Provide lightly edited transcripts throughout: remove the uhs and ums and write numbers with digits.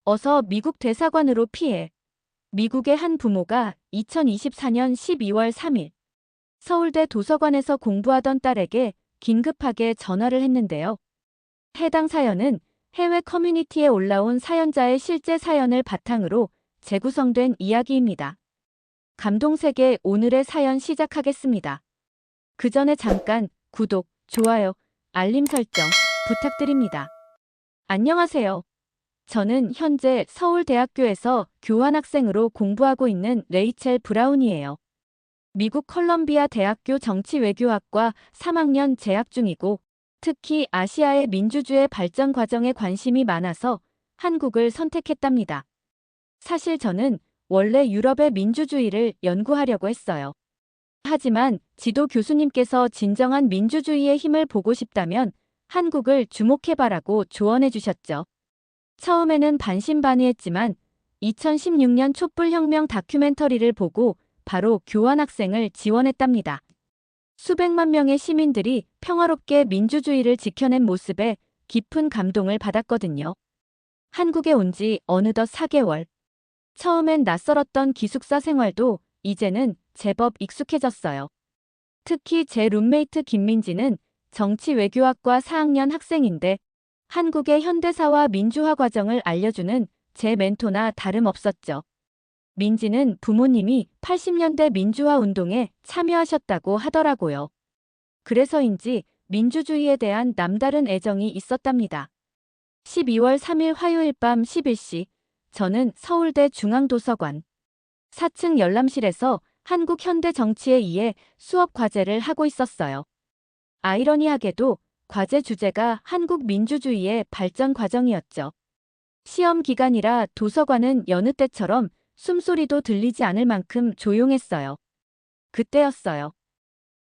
어서 미국 대사관으로 피해. 미국의 한 부모가 2024년 12월 3일 서울대 도서관에서 공부하던 딸에게 긴급하게 전화를 했는데요. 해당 사연은 해외 커뮤니티에 올라온 사연자의 실제 사연을 바탕으로 재구성된 이야기입니다. 감동세계 오늘의 사연 시작하겠습니다. 그 전에 잠깐 구독, 좋아요, 알림 설정 부탁드립니다. 안녕하세요. 저는 현재 서울대학교에서 교환학생으로 공부하고 있는 레이첼 브라운이에요. 미국 컬럼비아 대학교 정치외교학과 3학년 재학 중이고, 특히 아시아의 민주주의 발전 과정에 관심이 많아서 한국을 선택했답니다. 사실 저는 원래 유럽의 민주주의를 연구하려고 했어요. 하지만 지도 교수님께서 진정한 민주주의의 힘을 보고 싶다면 한국을 주목해봐라고 조언해 주셨죠. 처음에는 반신반의했지만 2016년 촛불혁명 다큐멘터리를 보고 바로 교환학생을 지원했답니다. 수백만 명의 시민들이 평화롭게 민주주의를 지켜낸 모습에 깊은 감동을 받았거든요. 한국에 온 지 어느덧 4개월. 처음엔 낯설었던 기숙사 생활도 이제는 제법 익숙해졌어요. 특히 제 룸메이트 김민지는 정치외교학과 4학년 학생인데 한국의 현대사와 민주화 과정을 알려주는 제 멘토나 다름없었죠. 민지는 부모님이 80년대 민주화 운동에 참여하셨다고 하더라고요. 그래서인지 민주주의에 대한 남다른 애정이 있었답니다. 12월 3일 화요일 밤 11시, 저는 서울대 중앙도서관 4층 열람실에서 한국 현대 정치에 의해 수업 과제를 하고 있었어요. 아이러니하게도 과제 주제가 한국 민주주의의 발전 과정이었죠. 시험 기간이라 도서관은 여느 때처럼 숨소리도 들리지 않을 만큼 조용했어요. 그때였어요.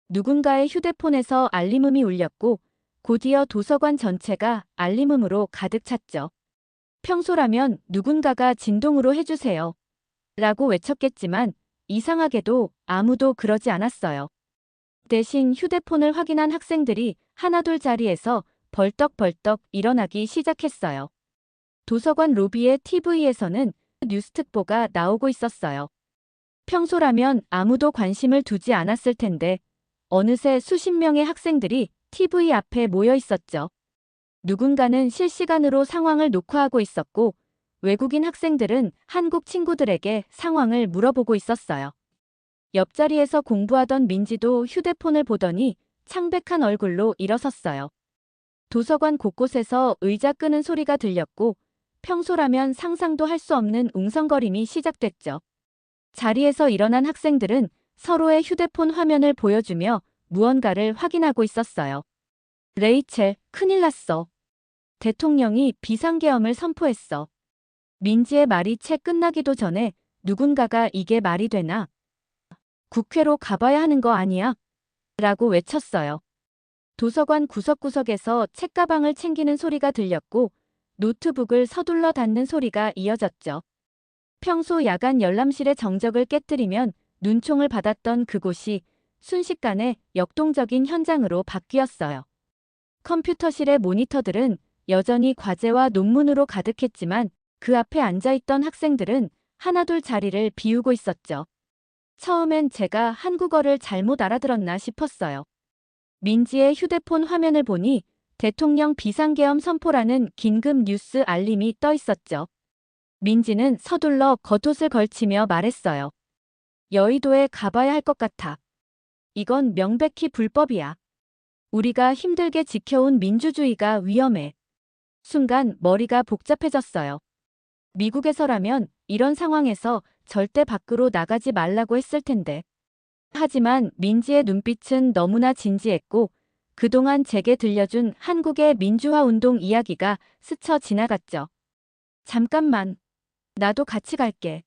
누군가의 휴대폰에서 알림음이 울렸고 곧이어 도서관 전체가 알림음으로 가득 찼죠. 평소라면 누군가가 진동으로 해주세요. 라고 외쳤겠지만 이상하게도 아무도 그러지 않았어요. 대신 휴대폰을 확인한 학생들이 하나둘 자리에서 벌떡벌떡 일어나기 시작했어요. 도서관 로비의 TV에서는 뉴스 특보가 나오고 있었어요. 평소라면 아무도 관심을 두지 않았을 텐데 어느새 수십 명의 학생들이 TV 앞에 모여 있었죠. 누군가는 실시간으로 상황을 녹화하고 있었고 외국인 학생들은 한국 친구들에게 상황을 물어보고 있었어요. 옆자리에서 공부하던 민지도 휴대폰을 보더니 창백한 얼굴로 일어섰어요. 도서관 곳곳에서 의자 끄는 소리가 들렸고 평소라면 상상도 할 수 없는 웅성거림이 시작됐죠. 자리에서 일어난 학생들은 서로의 휴대폰 화면을 보여주며 무언가를 확인하고 있었어요. 레이첼, 큰일 났어. 대통령이 비상계엄을 선포했어. 민지의 말이 채 끝나기도 전에 누군가가 이게 말이 되나? 국회로 가봐야 하는 거 아니야? 라고 외쳤어요. 도서관 구석구석에서 책가방을 챙기는 소리가 들렸고 노트북을 서둘러 닫는 소리가 이어졌죠. 평소 야간 열람실의 정적을 깨뜨리면 눈총을 받았던 그곳이 순식간에 역동적인 현장으로 바뀌었어요. 컴퓨터실의 모니터들은 여전히 과제와 논문으로 가득했지만 그 앞에 앉아있던 학생들은 하나둘 자리를 비우고 있었죠. 처음엔 제가 한국어를 잘못 알아들었나 싶었어요. 민지의 휴대폰 화면을 보니 대통령 비상계엄 선포라는 긴급 뉴스 알림이 떠 있었죠. 민지는 서둘러 겉옷을 걸치며 말했어요. 여의도에 가봐야 할 것 같아. 이건 명백히 불법이야. 우리가 힘들게 지켜온 민주주의가 위험해. 순간 머리가 복잡해졌어요. 미국에서라면 이런 상황에서 절대 밖으로 나가지 말라고 했을 텐데. 하지만 민지의 눈빛은 너무나 진지했고 그동안 제게 들려준 한국의 민주화 운동 이야기가 스쳐 지나갔죠. 잠깐만. 나도 같이 갈게.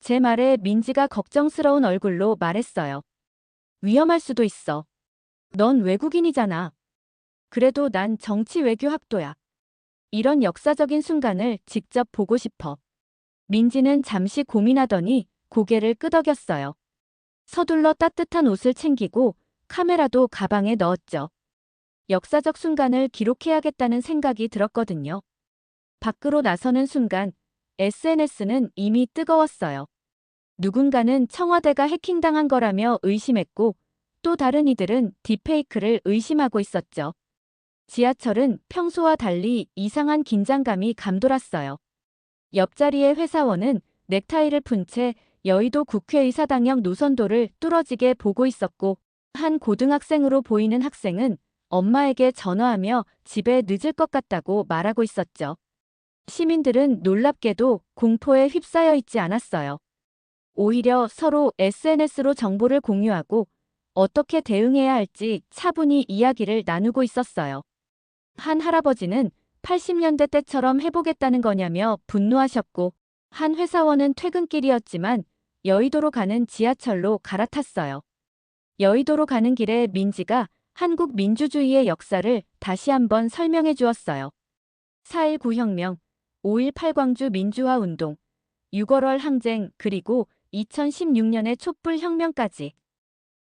제 말에 민지가 걱정스러운 얼굴로 말했어요. 위험할 수도 있어. 넌 외국인이잖아. 그래도 난 정치외교학도야. 이런 역사적인 순간을 직접 보고 싶어. 민지는 잠시 고민하더니 고개를 끄덕였어요. 서둘러 따뜻한 옷을 챙기고 카메라도 가방에 넣었죠. 역사적 순간을 기록해야겠다는 생각이 들었거든요. 밖으로 나서는 순간 SNS는 이미 뜨거웠어요. 누군가는 청와대가 해킹당한 거라며 의심했고 또 다른 이들은 딥페이크를 의심하고 있었죠. 지하철은 평소와 달리 이상한 긴장감이 감돌았어요. 옆자리의 회사원은 넥타이를 푼 채 여의도 국회의사당역 노선도를 뚫어지게 보고 있었고 한 고등학생으로 보이는 학생은 엄마에게 전화하며 집에 늦을 것 같다고 말하고 있었죠. 시민들은 놀랍게도 공포에 휩싸여 있지 않았어요. 오히려 서로 SNS로 정보를 공유하고 어떻게 대응해야 할지 차분히 이야기를 나누고 있었어요. 한 할아버지는 80년대 때처럼 해보겠다는 거냐며 분노하셨고 한 회사원은 퇴근길이었지만 여의도로 가는 지하철로 갈아탔어요. 여의도로 가는 길에 민지가 한국 민주주의의 역사를 다시 한번 설명해 주었어요. 4.19 혁명, 5.18 광주 민주화 운동, 6월월 항쟁 그리고 2016년의 촛불 혁명까지.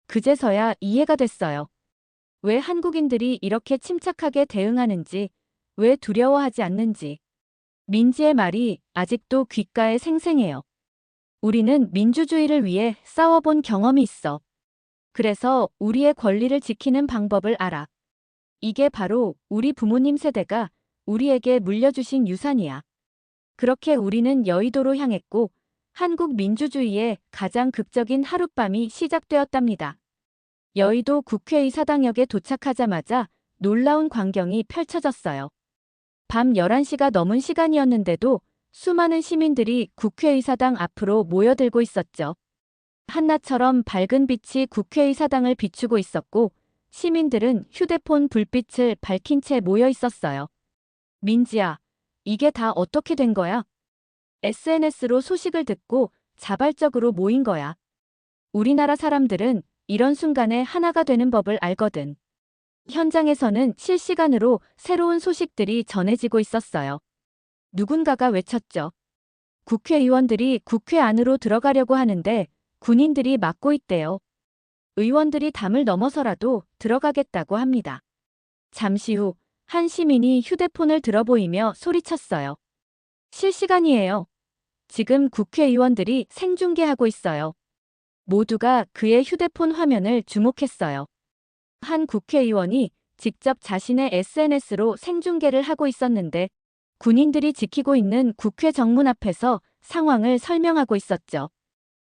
그제서야 이해가 됐어요. 왜 한국인들이 이렇게 침착하게 대응하는지, 왜 두려워하지 않는지. 민지의 말이 아직도 귓가에 생생해요. 우리는 민주주의를 위해 싸워본 경험이 있어. 그래서 우리의 권리를 지키는 방법을 알아. 이게 바로 우리 부모님 세대가 우리에게 물려주신 유산이야. 그렇게 우리는 여의도로 향했고 한국 민주주의의 가장 극적인 하룻밤이 시작되었답니다. 여의도 국회의사당역에 도착하자마자 놀라운 광경이 펼쳐졌어요. 밤 11시가 넘은 시간이었는데도 수많은 시민들이 국회의사당 앞으로 모여들고 있었죠. 한낮처럼 밝은 빛이 국회의사당을 비추고 있었고 시민들은 휴대폰 불빛을 밝힌 채 모여 있었어요. 민지야, 이게 다 어떻게 된 거야? SNS로 소식을 듣고 자발적으로 모인 거야. 우리나라 사람들은 이런 순간에 하나가 되는 법을 알거든. 현장에서는 실시간으로 새로운 소식들이 전해지고 있었어요. 누군가가 외쳤죠. 국회의원들이 국회 안으로 들어가려고 하는데 군인들이 막고 있대요. 의원들이 담을 넘어서라도 들어가겠다고 합니다. 잠시 후 한 시민이 휴대폰을 들어보이며 소리쳤어요. 실시간이에요. 지금 국회의원들이 생중계하고 있어요. 모두가 그의 휴대폰 화면을 주목했어요. 한 국회의원이 직접 자신의 SNS로 생중계를 하고 있었는데 군인들이 지키고 있는 국회 정문 앞에서 상황을 설명하고 있었죠.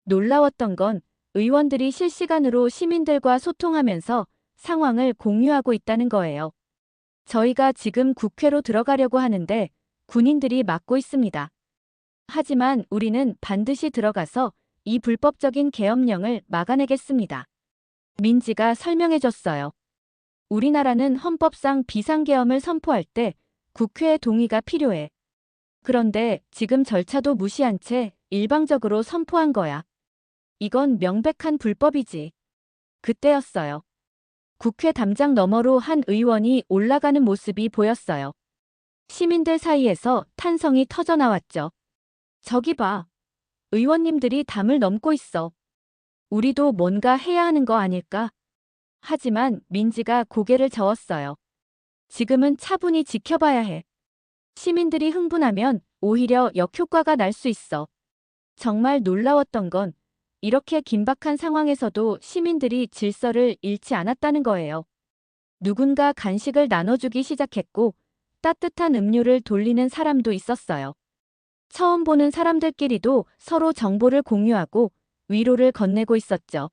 놀라웠던 건 의원들이 실시간으로 시민들과 소통하면서 상황을 공유하고 있다는 거예요. 저희가 지금 국회로 들어가려고 하는데 군인들이 막고 있습니다. 하지만 우리는 반드시 들어가서 이 불법적인 계엄령을 막아내겠습니다. 민지가 설명해줬어요. 우리나라는 헌법상 비상계엄을 선포할 때 국회의 동의가 필요해. 그런데 지금 절차도 무시한 채 일방적으로 선포한 거야. 이건 명백한 불법이지. 그때였어요. 국회 담장 너머로 한 의원이 올라가는 모습이 보였어요. 시민들 사이에서 탄성이 터져나왔죠. 저기 봐. 의원님들이 담을 넘고 있어. 우리도 뭔가 해야 하는 거 아닐까? 하지만 민지가 고개를 저었어요. 지금은 차분히 지켜봐야 해. 시민들이 흥분하면 오히려 역효과가 날 수 있어. 정말 놀라웠던 건 이렇게 긴박한 상황에서도 시민들이 질서를 잃지 않았다는 거예요. 누군가 간식을 나눠주기 시작했고 따뜻한 음료를 돌리는 사람도 있었어요. 처음 보는 사람들끼리도 서로 정보를 공유하고 위로를 건네고 있었죠.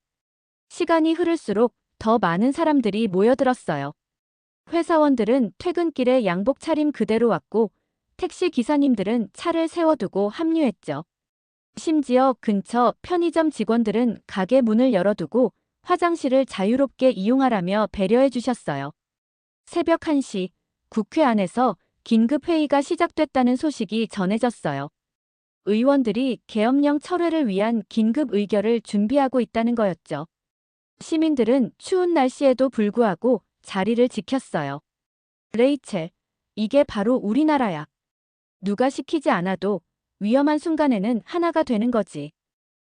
시간이 흐를수록 더 많은 사람들이 모여들었어요. 회사원들은 퇴근길에 양복 차림 그대로 왔고 택시 기사님들은 차를 세워두고 합류했죠. 심지어 근처 편의점 직원들은 가게 문을 열어두고 화장실을 자유롭게 이용하라며 배려해 주셨어요. 새벽 1시 국회 안에서 긴급 회의가 시작됐다는 소식이 전해졌어요. 의원들이 계엄령 철회를 위한 긴급 의결을 준비하고 있다는 거였죠. 시민들은 추운 날씨에도 불구하고 자리를 지켰어요. 레이첼, 이게 바로 우리나라야. 누가 시키지 않아도 위험한 순간에는 하나가 되는 거지.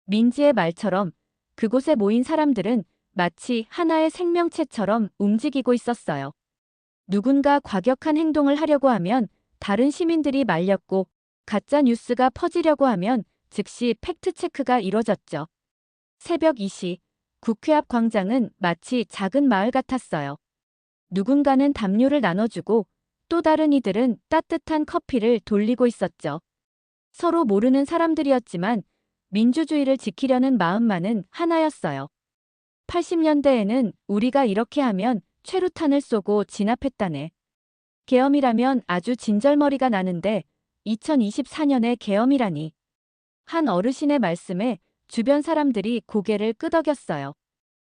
민지의 말처럼 그곳에 모인 사람들은 마치 하나의 생명체처럼 움직이고 있었어요. 누군가 과격한 행동을 하려고 하면 다른 시민들이 말렸고 가짜 뉴스가 퍼지려고 하면 즉시 팩트체크가 이뤄졌죠. 새벽 2시, 국회 앞 광장은 마치 작은 마을 같았어요. 누군가는 담요를 나눠주고 또 다른 이들은 따뜻한 커피를 돌리고 있었죠. 서로 모르는 사람들이었지만 민주주의를 지키려는 마음만은 하나였어요. 80년대에는 우리가 이렇게 하면 최루탄을 쏘고 진압했다네. 계엄이라면 아주 진절머리가 나는데 2024년에 계엄이라니. 한 어르신의 말씀에 주변 사람들이 고개를 끄덕였어요.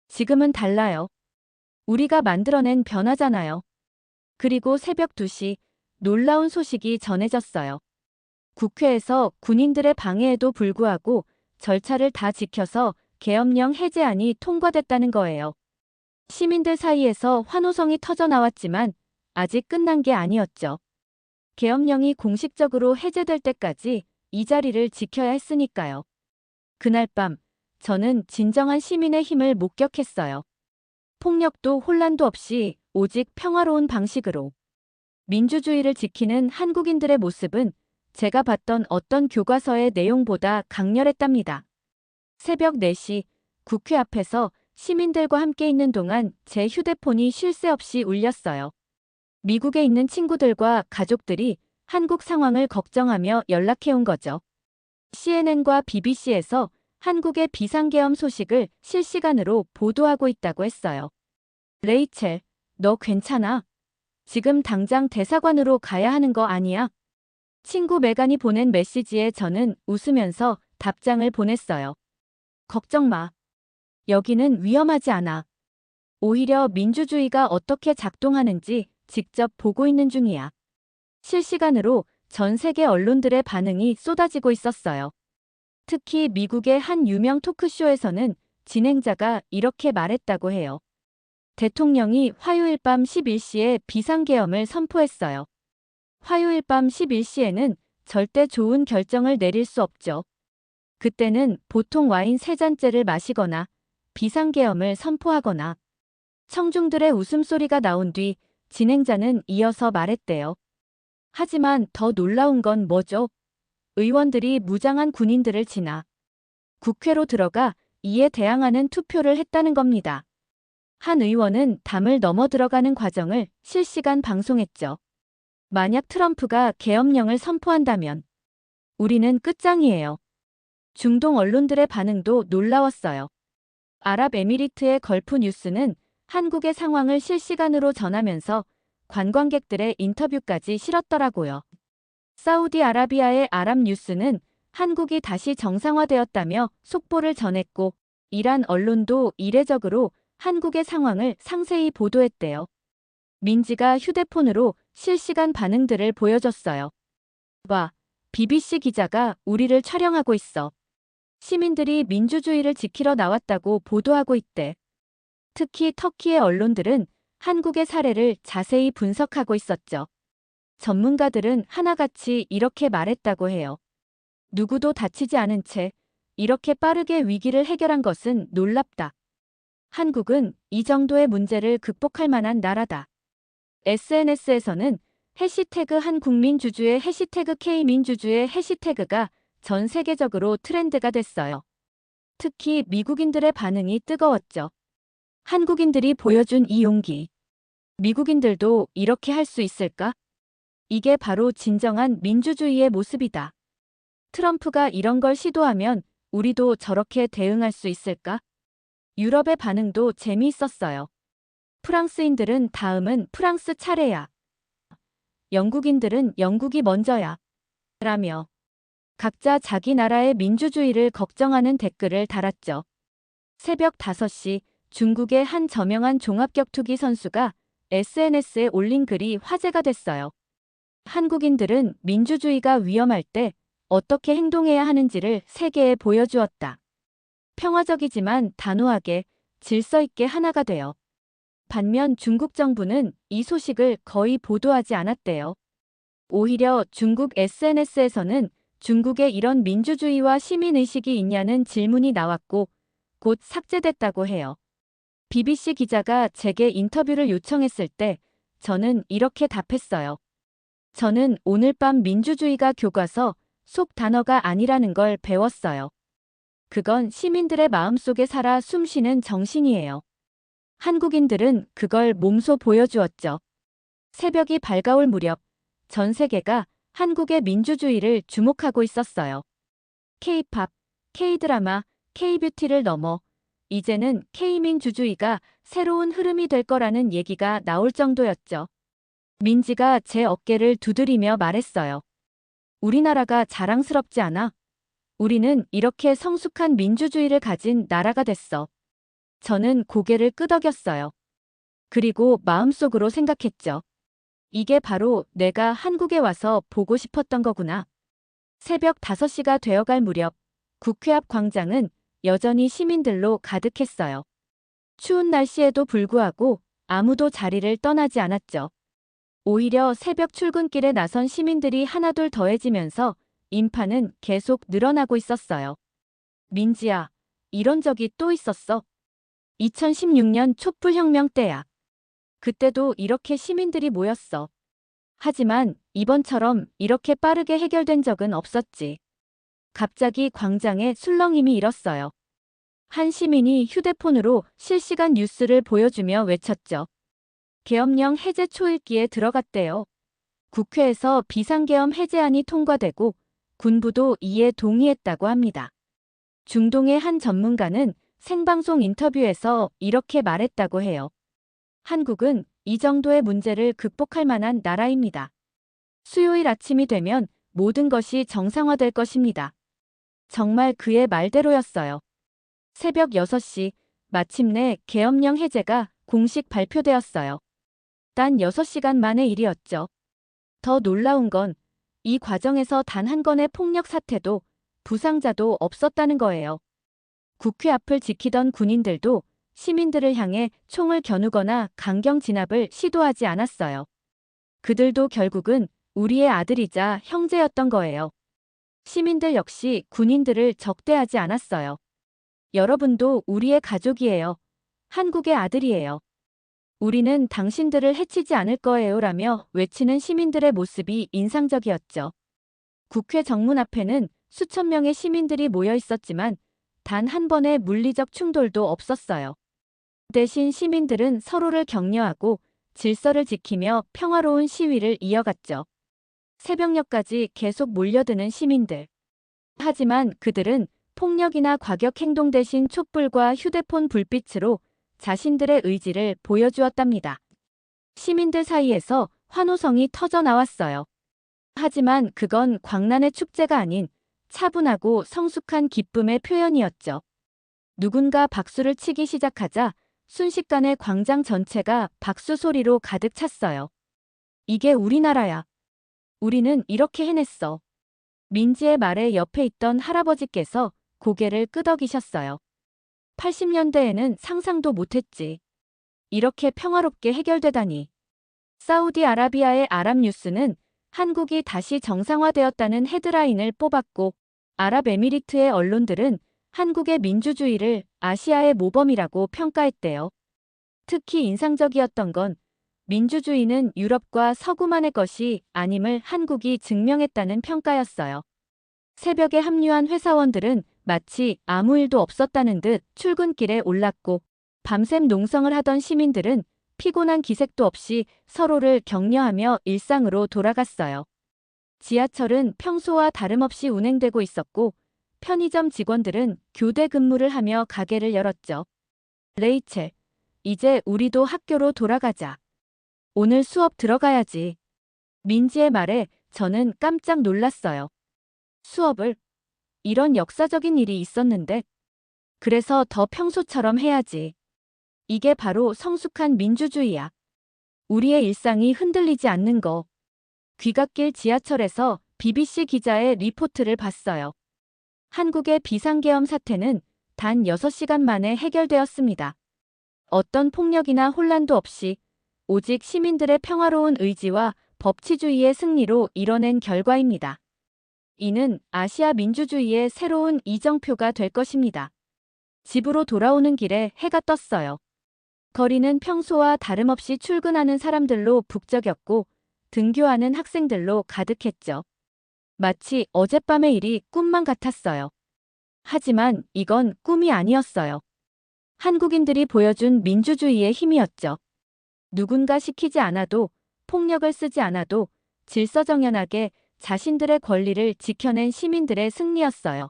지금은 달라요. 우리가 만들어낸 변화잖아요. 그리고 새벽 2시, 놀라운 소식이 전해졌어요. 국회에서 군인들의 방해에도 불구하고 절차를 다 지켜서 계엄령 해제안이 통과됐다는 거예요. 시민들 사이에서 환호성이 터져 나왔지만 아직 끝난 게 아니었죠. 계엄령이 공식적으로 해제될 때까지 이 자리를 지켜야 했으니까요. 그날 밤, 저는 진정한 시민의 힘을 목격했어요. 폭력도 혼란도 없이 오직 평화로운 방식으로. 민주주의를 지키는 한국인들의 모습은 제가 봤던 어떤 교과서의 내용보다 강렬했답니다. 새벽 4시, 국회 앞에서 시민들과 함께 있는 동안 제 휴대폰이 쉴 새 없이 울렸어요. 미국에 있는 친구들과 가족들이 한국 상황을 걱정하며 연락해온 거죠. CNN과 BBC에서 한국의 비상계엄 소식을 실시간으로 보도하고 있다고 했어요. 레이첼, 너 괜찮아? 지금 당장 대사관으로 가야 하는 거 아니야? 친구 메간이 보낸 메시지에 저는 웃으면서 답장을 보냈어요. 걱정 마. 여기는 위험하지 않아. 오히려 민주주의가 어떻게 작동하는지 직접 보고 있는 중이야. 실시간으로 전 세계 언론들의 반응이 쏟아지고 있었어요. 특히 미국의 한 유명 토크쇼에서는 진행자가 이렇게 말했다고 해요. 대통령이 화요일 밤 11시에 비상계엄을 선포했어요. 화요일 밤 11시에는 절대 좋은 결정을 내릴 수 없죠. 그때는 보통 와인 3잔째를 마시거나 비상계엄을 선포하거나. 청중들의 웃음소리가 나온 뒤 진행자는 이어서 말했대요. 하지만 더 놀라운 건 뭐죠? 의원들이 무장한 군인들을 지나 국회로 들어가 이에 대항하는 투표를 했다는 겁니다. 한 의원은 담을 넘어 들어가는 과정을 실시간 방송했죠. 만약 트럼프가 계엄령을 선포한다면 우리는 끝장이에요. 중동 언론들의 반응도 놀라웠어요. 아랍에미리트의 걸프 뉴스는 한국의 상황을 실시간으로 전하면서 관광객들의 인터뷰까지 실었더라고요. 사우디아라비아의 아랍뉴스는 한국이 다시 정상화되었다며 속보를 전했고 이란 언론도 이례적으로 한국의 상황을 상세히 보도했대요. 민지가 휴대폰으로 실시간 반응들을 보여줬어요. 봐, BBC 기자가 우리를 촬영하고 있어. 시민들이 민주주의를 지키러 나왔다고 보도하고 있대. 특히 터키의 언론들은 한국의 사례를 자세히 분석하고 있었죠. 전문가들은 하나같이 이렇게 말했다고 해요. 누구도 다치지 않은 채 이렇게 빠르게 위기를 해결한 것은 놀랍다. 한국은 이 정도의 문제를 극복할 만한 나라다. SNS에서는 해시태그 한국민주주의 해시태그 K민주주의 해시태그가 전 세계적으로 트렌드가 됐어요. 특히 미국인들의 반응이 뜨거웠죠. 한국인들이 보여준 이 용기. 미국인들도 이렇게 할 수 있을까? 이게 바로 진정한 민주주의의 모습이다. 트럼프가 이런 걸 시도하면 우리도 저렇게 대응할 수 있을까? 유럽의 반응도 재미있었어요. 프랑스인들은 다음은 프랑스 차례야. 영국인들은 영국이 먼저야. 라며 각자 자기 나라의 민주주의를 걱정하는 댓글을 달았죠. 새벽 5시 중국의 한 저명한 종합격투기 선수가 SNS에 올린 글이 화제가 됐어요. 한국인들은 민주주의가 위험할 때 어떻게 행동해야 하는지를 세계에 보여주었다. 평화적이지만 단호하게 질서 있게 하나가 되어. 반면 중국 정부는 이 소식을 거의 보도하지 않았대요. 오히려 중국 SNS에서는 중국에 이런 민주주의와 시민의식이 있냐는 질문이 나왔고 곧 삭제됐다고 해요. BBC 기자가 제게 인터뷰를 요청했을 때 저는 이렇게 답했어요. 저는 오늘 밤 민주주의가 교과서 속 단어가 아니라는 걸 배웠어요. 그건 시민들의 마음속에 살아 숨쉬는 정신이에요. 한국인들은 그걸 몸소 보여주었죠. 새벽이 밝아올 무렵 전 세계가 한국의 민주주의를 주목하고 있었어요. K-팝, K-드라마, K-뷰티를 넘어 이제는 K-민주주의가 새로운 흐름이 될 거라는 얘기가 나올 정도였죠. 민지가 제 어깨를 두드리며 말했어요. 우리나라가 자랑스럽지 않아? 우리는 이렇게 성숙한 민주주의를 가진 나라가 됐어. 저는 고개를 끄덕였어요. 그리고 마음속으로 생각했죠. 이게 바로 내가 한국에 와서 보고 싶었던 거구나. 새벽 5시가 되어갈 무렵 국회 앞 광장은 여전히 시민들로 가득했어요. 추운 날씨에도 불구하고 아무도 자리를 떠나지 않았죠. 오히려 새벽 출근길에 나선 시민들이 하나둘 더해지면서 인파는 계속 늘어나고 있었어요. 민지야, 이런 적이 또 있었어. 2016년 촛불혁명 때야. 그때도 이렇게 시민들이 모였어. 하지만 이번처럼 이렇게 빠르게 해결된 적은 없었지. 갑자기 광장에 술렁임이 일었어요. 한 시민이 휴대폰으로 실시간 뉴스를 보여주며 외쳤죠. 계엄령 해제 초읽기에 들어갔대요. 국회에서 비상계엄 해제안이 통과되고 군부도 이에 동의했다고 합니다. 중동의 한 전문가는 생방송 인터뷰에서 이렇게 말했다고 해요. 한국은 이 정도의 문제를 극복할 만한 나라입니다. 수요일 아침이 되면 모든 것이 정상화될 것입니다. 정말 그의 말대로였어요. 새벽 6시 마침내 계엄령 해제가 공식 발표되었어요. 단 6시간 만의 일이었죠. 더 놀라운 건 이 과정에서 단 한 건의 폭력 사태도 부상자도 없었다는 거예요. 국회 앞을 지키던 군인들도 시민들을 향해 총을 겨누거나 강경 진압을 시도하지 않았어요. 그들도 결국은 우리의 아들이자 형제였던 거예요. 시민들 역시 군인들을 적대하지 않았어요. 여러분도 우리의 가족이에요. 한국의 아들이에요. 우리는 당신들을 해치지 않을 거예요라며 외치는 시민들의 모습이 인상적이었죠. 국회 정문 앞에는 수천 명의 시민들이 모여 있었지만 단 한 번의 물리적 충돌도 없었어요. 대신 시민들은 서로를 격려하고 질서를 지키며 평화로운 시위를 이어갔죠. 새벽녘까지 계속 몰려드는 시민들. 하지만 그들은 폭력이나 과격 행동 대신 촛불과 휴대폰 불빛으로 자신들의 의지를 보여주었답니다. 시민들 사이에서 환호성이 터져 나왔어요. 하지만 그건 광란의 축제가 아닌 차분하고 성숙한 기쁨의 표현이었죠. 누군가 박수를 치기 시작하자 순식간에 광장 전체가 박수 소리로 가득 찼어요. 이게 우리나라야. 우리는 이렇게 해냈어. 민지의 말에 옆에 있던 할아버지께서 고개를 끄덕이셨어요. 80년대에는 상상도 못했지. 이렇게 평화롭게 해결되다니. 사우디아라비아의 아랍뉴스는 한국이 다시 정상화되었다는 헤드라인을 뽑았고 아랍에미리트의 언론들은 한국의 민주주의를 아시아의 모범이라고 평가했대요. 특히 인상적이었던 건 민주주의는 유럽과 서구만의 것이 아님을 한국이 증명했다는 평가였어요. 새벽에 합류한 회사원들은 마치 아무 일도 없었다는 듯 출근길에 올랐고 밤샘 농성을 하던 시민들은 피곤한 기색도 없이 서로를 격려하며 일상으로 돌아갔어요. 지하철은 평소와 다름없이 운행되고 있었고 편의점 직원들은 교대 근무를 하며 가게를 열었죠. 레이첼, 이제 우리도 학교로 돌아가자. 오늘 수업 들어가야지. 민지의 말에 저는 깜짝 놀랐어요. 수업을? 이런 역사적인 일이 있었는데. 그래서 더 평소처럼 해야지. 이게 바로 성숙한 민주주의야. 우리의 일상이 흔들리지 않는 거. 귀갓길 지하철에서 BBC 기자의 리포트를 봤어요. 한국의 비상계엄 사태는 단 6시간 만에 해결되었습니다. 어떤 폭력이나 혼란도 없이 오직 시민들의 평화로운 의지와 법치주의의 승리로 이뤄낸 결과입니다. 이는 아시아 민주주의의 새로운 이정표가 될 것입니다. 집으로 돌아오는 길에 해가 떴어요. 거리는 평소와 다름없이 출근하는 사람들로 북적였고 등교하는 학생들로 가득했죠. 마치 어젯밤의 일이 꿈만 같았어요. 하지만 이건 꿈이 아니었어요. 한국인들이 보여준 민주주의의 힘이었죠. 누군가 시키지 않아도, 폭력을 쓰지 않아도 질서정연하게 자신들의 권리를 지켜낸 시민들의 승리였어요.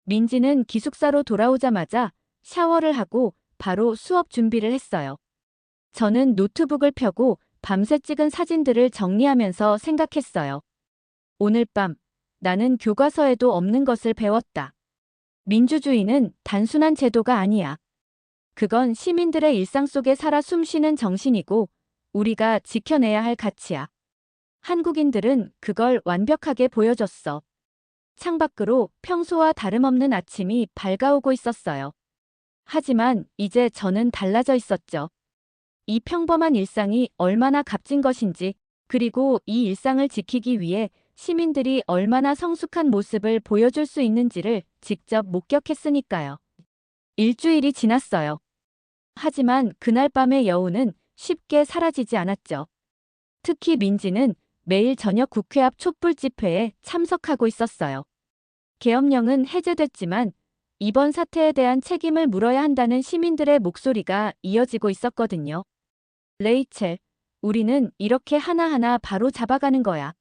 민지는 기숙사로 돌아오자마자 샤워를 하고 바로 수업 준비를 했어요. 저는 노트북을 펴고 밤새 찍은 사진들을 정리하면서 생각했어요. 오늘 밤 나는 교과서에도 없는 것을 배웠다. 민주주의는 단순한 제도가 아니야. 그건 시민들의 일상 속에 살아 숨쉬는 정신이고 우리가 지켜내야 할 가치야. 한국인들은 그걸 완벽하게 보여줬어. 창밖으로 평소와 다름없는 아침이 밝아오고 있었어요. 하지만 이제 저는 달라져 있었죠. 이 평범한 일상이 얼마나 값진 것인지, 그리고 이 일상을 지키기 위해 시민들이 얼마나 성숙한 모습을 보여줄 수 있는지를 직접 목격했으니까요. 일주일이 지났어요. 하지만 그날 밤의 여운은 쉽게 사라지지 않았죠. 특히 민지는 매일 저녁 국회 앞 촛불 집회에 참석하고 있었어요. 계엄령은 해제됐지만 이번 사태에 대한 책임을 물어야 한다는 시민들의 목소리가 이어지고 있었거든요. 레이첼, 우리는 이렇게 하나하나 바로 잡아가는 거야.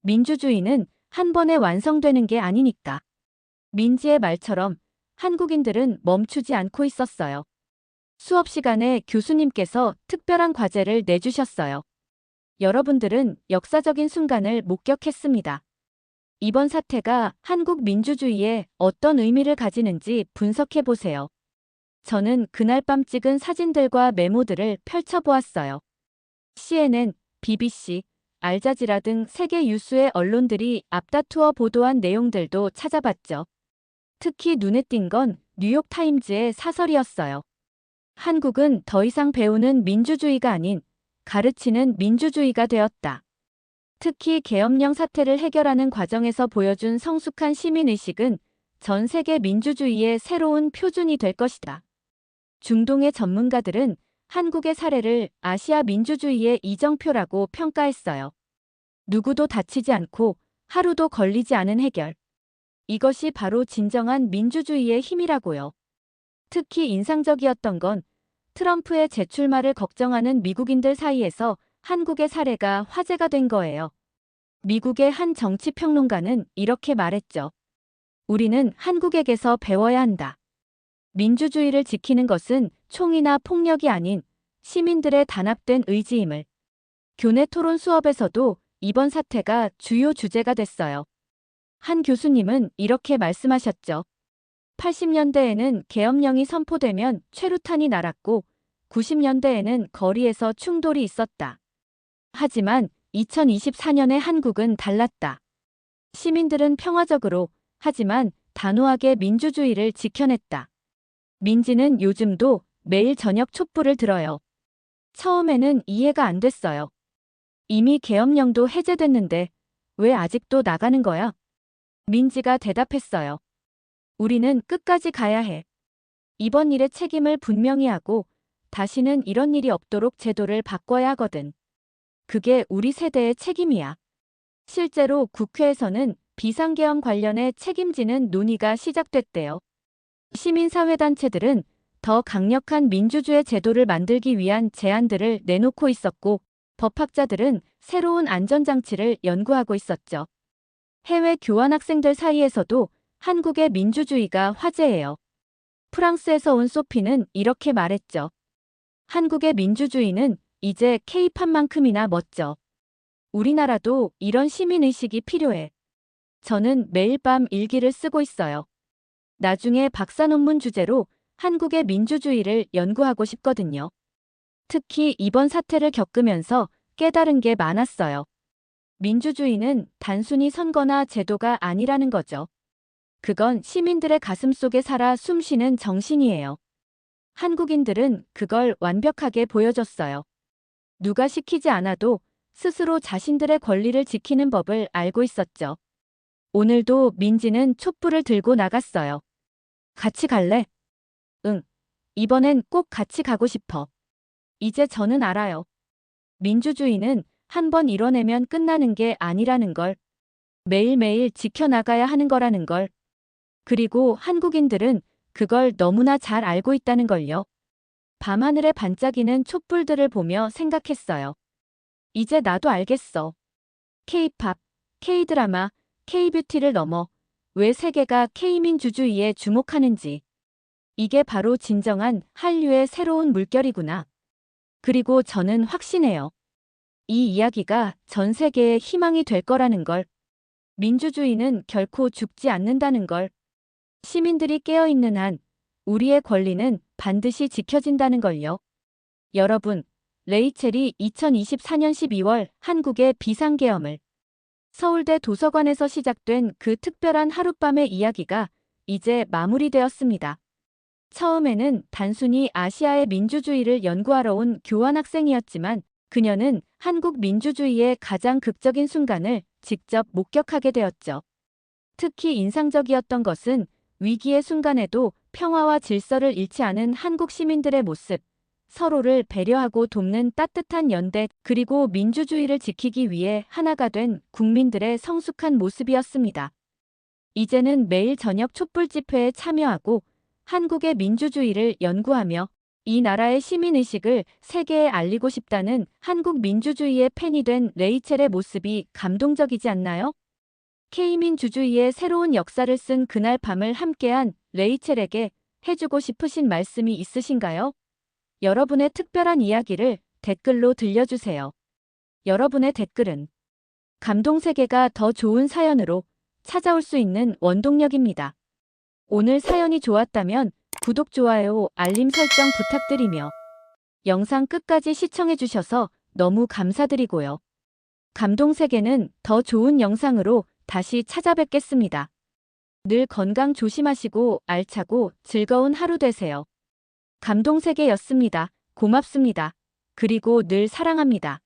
민주주의는 한 번에 완성되는 게 아니니까. 민지의 말처럼 한국인들은 멈추지 않고 있었어요. 수업 시간에 교수님께서 특별한 과제를 내주셨어요. 여러분들은 역사적인 순간을 목격했습니다. 이번 사태가 한국 민주주의에 어떤 의미를 가지는지 분석해 보세요. 저는 그날 밤 찍은 사진들과 메모들을 펼쳐보았어요. CNN, BBC, 알자지라 등 세계 유수의 언론들이 앞다투어 보도한 내용들도 찾아봤죠. 특히 눈에 띈 건 뉴욕타임즈의 사설이었어요. 한국은 더 이상 배우는 민주주의가 아닌 가르치는 민주주의가 되었다. 특히 계엄령 사태를 해결하는 과정에서 보여준 성숙한 시민의식은 전 세계 민주주의의 새로운 표준이 될 것이다. 중동의 전문가들은 한국의 사례를 아시아 민주주의의 이정표라고 평가했어요. 누구도 다치지 않고 하루도 걸리지 않은 해결. 이것이 바로 진정한 민주주의의 힘이라고요. 특히 인상적이었던 건 트럼프의 재출마를 걱정하는 미국인들 사이에서 한국의 사례가 화제가 된 거예요. 미국의 한 정치평론가는 이렇게 말했죠. 우리는 한국에게서 배워야 한다. 민주주의를 지키는 것은 총이나 폭력이 아닌 시민들의 단합된 의지임을. 교내 토론 수업에서도 이번 사태가 주요 주제가 됐어요. 한 교수님은 이렇게 말씀하셨죠. 80년대에는 계엄령이 선포되면 최루탄이 날았고 90년대에는 거리에서 충돌이 있었다. 하지만 2024년의 한국은 달랐다. 시민들은 평화적으로 하지만 단호하게 민주주의를 지켜냈다. 민지는 요즘도 매일 저녁 촛불을 들어요. 처음에는 이해가 안 됐어요. 이미 계엄령도 해제됐는데 왜 아직도 나가는 거야? 민지가 대답했어요. 우리는 끝까지 가야 해. 이번 일의 책임을 분명히 하고 다시는 이런 일이 없도록 제도를 바꿔야 하거든. 그게 우리 세대의 책임이야. 실제로 국회에서는 비상계엄 관련해 책임지는 논의가 시작됐대요. 시민사회단체들은 더 강력한 민주주의 제도를 만들기 위한 제안들을 내놓고 있었고 법학자들은 새로운 안전장치를 연구하고 있었죠. 해외 교환학생들 사이에서도 한국의 민주주의가 화제예요. 프랑스에서 온 소피는 이렇게 말했죠. 한국의 민주주의는 이제 K-팝만큼이나 멋져. 우리나라도 이런 시민의식이 필요해. 저는 매일 밤 일기를 쓰고 있어요. 나중에 박사 논문 주제로 한국의 민주주의를 연구하고 싶거든요. 특히 이번 사태를 겪으면서 깨달은 게 많았어요. 민주주의는 단순히 선거나 제도가 아니라는 거죠. 그건 시민들의 가슴 속에 살아 숨쉬는 정신이에요. 한국인들은 그걸 완벽하게 보여줬어요. 누가 시키지 않아도 스스로 자신들의 권리를 지키는 법을 알고 있었죠. 오늘도 민지는 촛불을 들고 나갔어요. 같이 갈래? 응. 이번엔 꼭 같이 가고 싶어. 이제 저는 알아요. 민주주의는 한 번 이뤄내면 끝나는 게 아니라는 걸. 매일매일 지켜나가야 하는 거라는 걸. 그리고 한국인들은 그걸 너무나 잘 알고 있다는 걸요. 밤하늘에 반짝이는 촛불들을 보며 생각했어요. 이제 나도 알겠어. K-팝, K-드라마, K-뷰티를 넘어 왜 세계가 K-민주주의에 주목하는지. 이게 바로 진정한 한류의 새로운 물결이구나. 그리고 저는 확신해요. 이 이야기가 전 세계의 희망이 될 거라는 걸. 민주주의는 결코 죽지 않는다는 걸. 시민들이 깨어있는 한 우리의 권리는 반드시 지켜진다는 걸요. 여러분, 레이첼이 2024년 12월 한국의 비상계엄을 서울대 도서관에서 시작된 그 특별한 하룻밤의 이야기가 이제 마무리되었습니다. 처음에는 단순히 아시아의 민주주의를 연구하러 온 교환학생이었지만 그녀는 한국 민주주의의 가장 극적인 순간을 직접 목격하게 되었죠. 특히 인상적이었던 것은 위기의 순간에도 평화와 질서를 잃지 않은 한국 시민들의 모습, 서로를 배려하고 돕는 따뜻한 연대, 그리고 민주주의를 지키기 위해 하나가 된 국민들의 성숙한 모습이었습니다. 이제는 매일 저녁 촛불 집회에 참여하고 한국의 민주주의를 연구하며 이 나라의 시민의식을 세계에 알리고 싶다는 한국 민주주의의 팬이 된 레이첼의 모습이 감동적이지 않나요? K민주주의의 새로운 역사를 쓴 그날 밤을 함께한 레이첼에게 해주고 싶으신 말씀이 있으신가요? 여러분의 특별한 이야기를 댓글로 들려주세요. 여러분의 댓글은 감동세계가 더 좋은 사연으로 찾아올 수 있는 원동력입니다. 오늘 사연이 좋았다면 구독, 좋아요, 알림 설정 부탁드리며 영상 끝까지 시청해주셔서 너무 감사드리고요. 감동세계는 더 좋은 영상으로 다시 찾아뵙겠습니다. 늘 건강 조심하시고 알차고 즐거운 하루 되세요. 감동세계였습니다. 고맙습니다. 그리고 늘 사랑합니다.